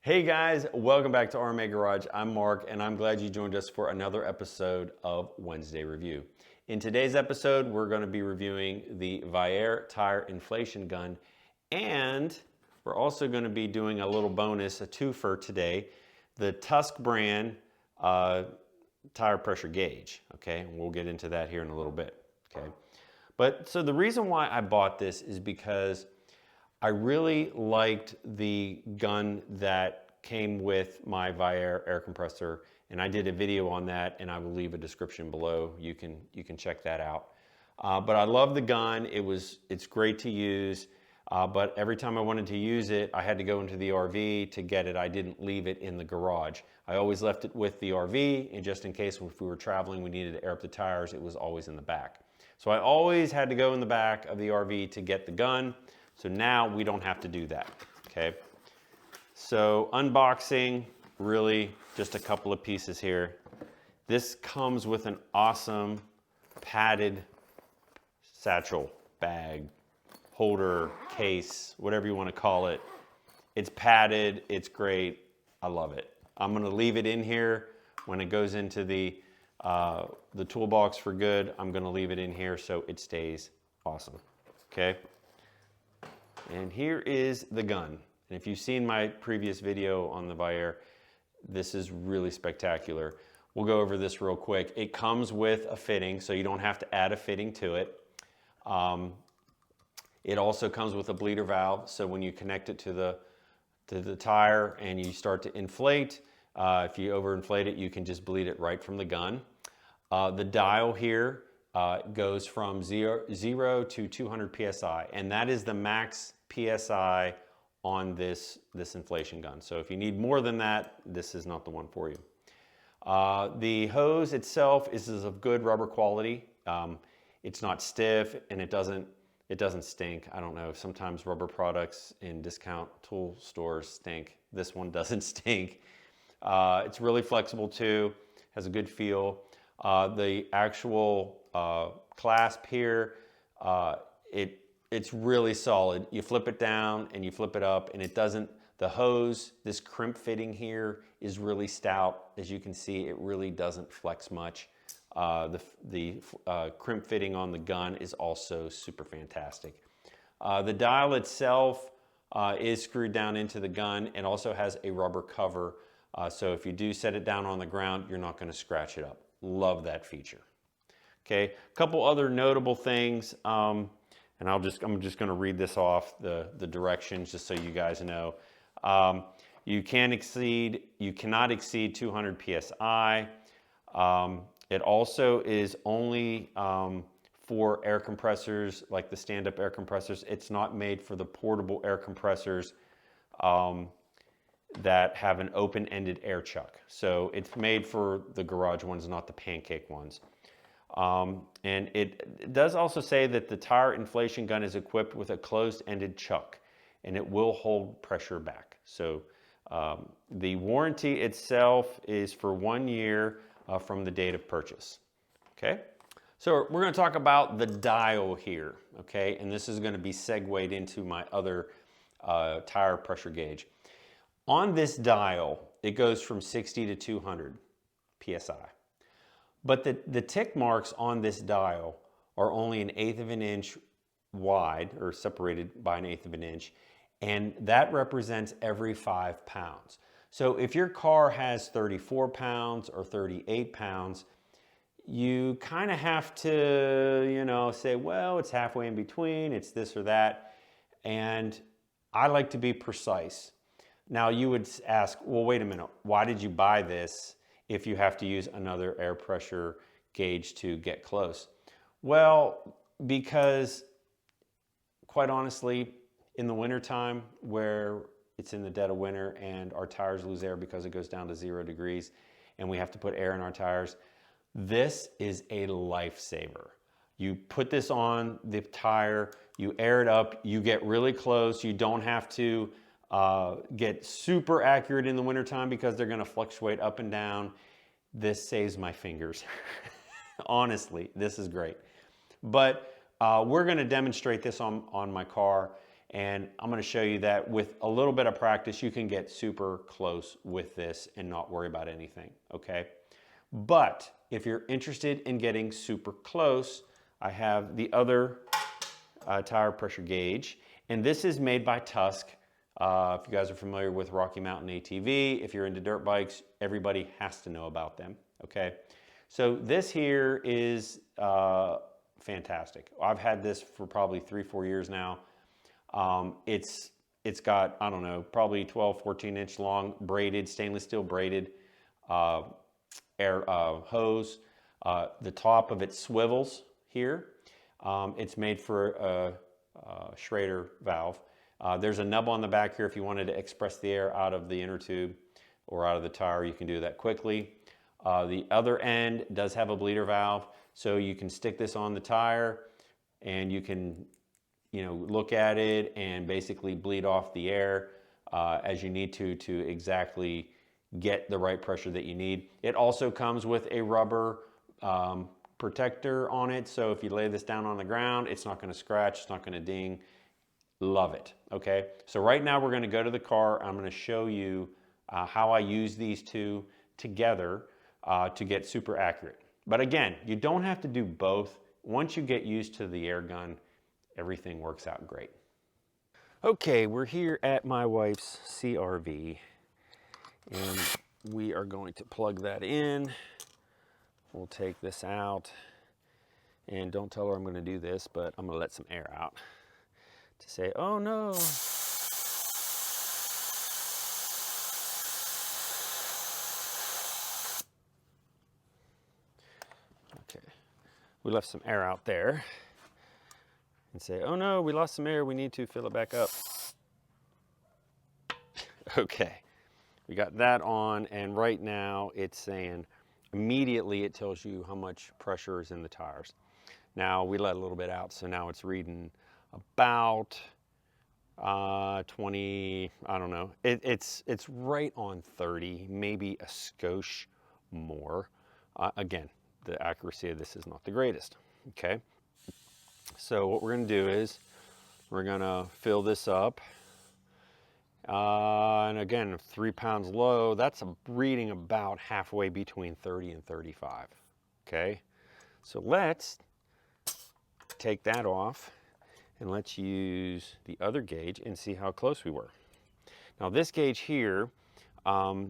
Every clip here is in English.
Hey guys, welcome back to RMA Garage. I'm Mark and I'm glad you joined us for another episode of Wednesday Review. In today's episode, we're going to be reviewing the Viair Tire Inflation Gun, and we're also going to be doing a little bonus, a twofer today, the Tusk brand tire pressure gauge. Okay, and we'll get into that here in a little bit. Okay, but so the reason why I bought this is because I really liked the gun that came with my Viair Air Compressor, and I did a video on that, and I will leave a description below. You can check that out. But I love the gun. It's great to use, but every time I wanted to use it, I had to go into the RV to get it. I didn't leave it in the garage. I always left it with the RV, and just in case if we were traveling, we needed to air up the tires, it was always in the back. So I always had to go in the back of the RV to get the gun. So now we don't have to do that, okay? So unboxing, really just a couple of pieces here. This comes with an awesome padded satchel, bag, holder, case, whatever you want to call it. It's padded, it's great, I love it. I'm gonna leave it in here when it goes into the toolbox for good. I'm gonna leave it in here so it stays awesome, okay? And here is the gun. And if you've seen my previous video on the Viair, this is really spectacular. We'll go over this real quick. It comes with a fitting, so you don't have to add a fitting to it. It also comes with a bleeder valve, so when you connect it to the tire and you start to inflate, if you overinflate it, you can just bleed it right from the gun. The dial here goes from 0 to 200 PSI, and that is the max PSI on this inflation gun. So if you need more than that, this is not the one for you. The hose itself is of good rubber quality. It's not stiff and it doesn't stink. I don't know, sometimes rubber products in discount tool stores stink. This one doesn't stink. It's really flexible too, has a good feel. The actual clasp here, it's really solid. You flip it down and you flip it up, and it doesn't, the hose, this crimp fitting here is really stout. As you can see, it really doesn't flex much. The crimp fitting on the gun is also super fantastic. The dial itself is screwed down into the gun and also has a rubber cover. So if you do set it down on the ground, you're not going to scratch it up. Love that feature. Okay, a couple other notable things, and I'm just going to read this off the directions just so you guys know. You cannot exceed 200 psi. It also is only for air compressors like the stand-up air compressors. It's not made for the portable air compressors that have an open-ended air chuck. So it's made for the garage ones, not the pancake ones. And it does also say that the tire inflation gun is equipped with a closed-ended chuck, and it will hold pressure back. So the warranty itself is for 1 year from the date of purchase. Okay, so we're going to talk about the dial here. Okay, and this is going to be segued into my other tire pressure gauge. On this dial, it goes from 60 to 200 psi. But the tick marks on this dial are only 1/8 of an inch wide, or separated by 1/8 of an inch, and that represents every 5 pounds. So if your car has 34 pounds or 38 pounds, you kind of have to, you know, say, well, it's halfway in between, it's this or that, and I like to be precise. Now you would ask, well, wait a minute, why did you buy this if you have to use another air pressure gauge to get close? Well, because quite honestly, in the wintertime where it's in the dead of winter and our tires lose air because it goes down to 0 degrees and we have to put air in our tires, this is a lifesaver. You put this on the tire, you air it up, you get really close, you don't have to get super accurate in the wintertime because they're going to fluctuate up and down. This saves my fingers. Honestly, this is great. But we're going to demonstrate this on my car, And I'm gonna show you that with a little bit of practice, you can get super close with this and not worry about anything, okay? But if you're interested in getting super close, I have the other tire pressure gauge, and this is made by Tusk. If you guys are familiar with Rocky Mountain ATV, if you're into dirt bikes, everybody has to know about them, okay? So this here is fantastic. I've had this for probably 3-4 years now. It's got, I don't know, probably 12-14 inch long braided, stainless steel braided air hose. The top of it swivels here. It's made for a Schrader valve. There's a nub on the back here if you wanted to express the air out of the inner tube or out of the tire, you can do that quickly. The other end does have a bleeder valve, so you can stick this on the tire and you can, you know, look at it and basically bleed off the air as you need to exactly get the right pressure that you need. It also comes with a rubber protector on it, so if you lay this down on the ground, it's not going to scratch, it's not going to ding. Love it. Okay, so right now we're going to go to the car. I'm going to show you how I use these two together to get super accurate. But again, you don't have to do both. Once you get used to the air gun, everything works out great. Okay, we're here at my wife's CRV, and we are going to plug that in. We'll take this out, and don't tell her I'm going to do this, but I'm going to let some air out to say, oh no. Okay, we left some air out there, and say, oh no, we lost some air, we need to fill it back up. Okay, we got that on, and right now it's saying, immediately it tells you how much pressure is in the tires. Now we let a little bit out, so now it's reading about 20, I don't know. It's right on 30, maybe a skosh more. Again, the accuracy of this is not the greatest, okay? So what we're gonna do is we're gonna fill this up. And again, 3 pounds low, that's a reading about halfway between 30 and 35, okay? So let's take that off and let's use the other gauge and see how close we were. Now this gauge here,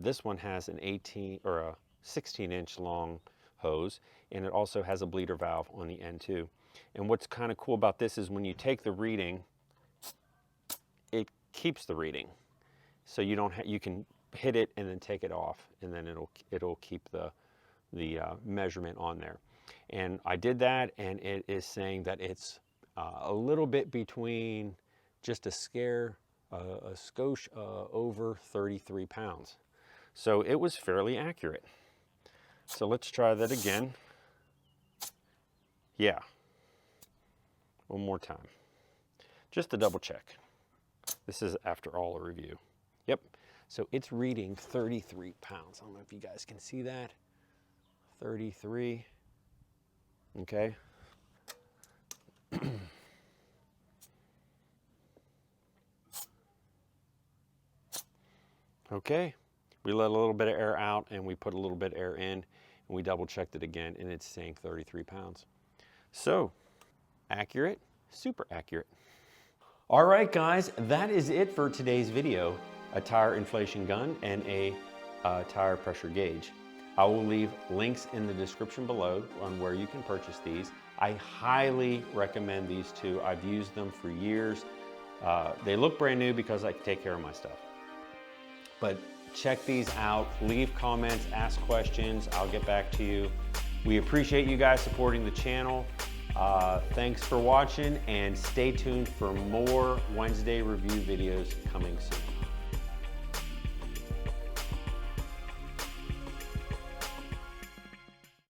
this one has an 18 or a 16-inch long hose, and it also has a bleeder valve on the end too. And what's kind of cool about this is when you take the reading, it keeps the reading. So you don't you can hit it and then take it off, and then it'll keep the measurement on there. And I did that, and it is saying that it's a little bit between just a skosh over 33 pounds. So it was fairly accurate. So let's try that again. Yeah. One more time. Just to double check. This is after all a review. Yep. So it's reading 33 pounds. I don't know if you guys can see that. 33. Okay. Okay. We let a little bit of air out and we put a little bit of air in, and we double checked it again, and it's saying 33 pounds. So accurate, super accurate. All right, guys, that is it for today's video. A tire inflation gun and a tire pressure gauge. I will leave links in the description below on where you can purchase these. I highly recommend these two. I've used them for years. They look brand new because I take care of my stuff. But check these out, leave comments, ask questions, I'll get back to you. We appreciate you guys supporting the channel. Thanks for watching, and stay tuned for more Wednesday review videos coming soon.